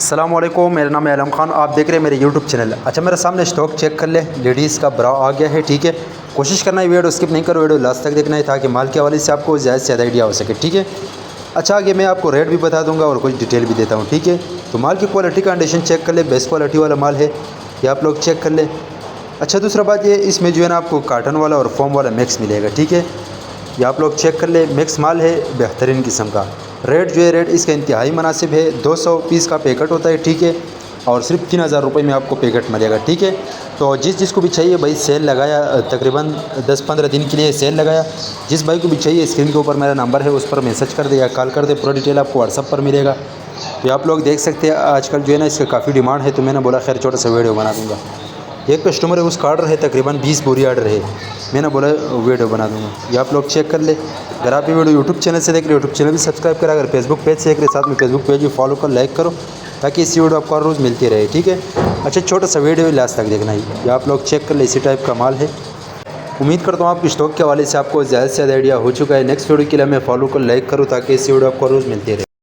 अस्सलाम वालेकुम, मेरा नाम है आलम खान। आप देख रहे हैं मेरे यूट्यूब चैनल। अच्छा, मेरे सामने स्टॉक चेक कर ले। लेडीज़ का ब्रा आ गया है, ठीक है। कोशिश करना है वीडियो स्किप नहीं करो, वीडियो लास्ट तक देखना है ताकि माल के हवाले से आपको ज़्यादा से ज़्यादा आइडिया हो सके, ठीक है। अच्छा, आगे मैं आपको रेट भी बता दूंगा और कुछ डिटेल भी देता हूँ, ठीक है। तो माल की क्वालिटी कंडीशन चेक कर ले, बेस्ट क्वालिटी वाला माल है, ये आप लोग चेक कर ले। अच्छा, दूसरा बात ये, इसमें जो है ना आपको काटन वाला और फोम वाला मिक्स मिलेगा, ठीक है। ये आप लोग चेक कर ले, मिक्स माल है बेहतरीन किस्म का। रेट जो है, रेट इसका इंतहाई मुनासिब है। 200 पीस का पैकेट होता है, ठीक है। और सिर्फ 3000 रुपये में आपको पैकेट मिलेगा, ठीक है। तो जिसको भी चाहिए भाई, सेल लगाया तकरीबन 10-15 दिन के लिए सेल लगाया। जिस भाई को भी चाहिए, स्क्रीन के ऊपर मेरा नंबर है, उस पर मैसेज कर दे या कॉल कर दे, पूरा डिटेल आपको व्हाट्सअप पर मिलेगा। तो आप लोग देख सकते हैं, आजकल जो है ना इसका काफ़ी डिमांड है, तो मैंने बोला खैर छोटा सा वीडियो बना दूँगा। एक कस्टमर है, उसका ऑर्डर है तकरीबन 20 बोरी ऑर्डर है, मैंने बोला वीडियो बना दूँगा। ये आप लोग चेक कर ले। अगर आप ये वीडियो यूट्यूब चैनल से देख रहे हो, यूट्यूब चैनल भी सब्सक्राइब करा। अगर फेसबुक पेज से देख रहे, साथ में फेसबुक पेज भी फॉलो कर, लाइक करो, ताकि इसी वीडियो आपको हर रोज़ मिलती रहे, ठीक है। अच्छा, छोटा सा वीडियो लास्ट तक देखना ही। ये आप लोग चेक कर ले, इसी टाइप का माल है। उम्मीद करता हूँ आपकी स्टॉक के हवाले से आपको ज़्यादा से ज़्यादा आइडिया हो चुका है। नेक्स्ट वीडियो के लिए मैं फॉलो कर, लाइक करूँ, ताकि इसी वीडियो आपको हर रोज़ मिलती रहे।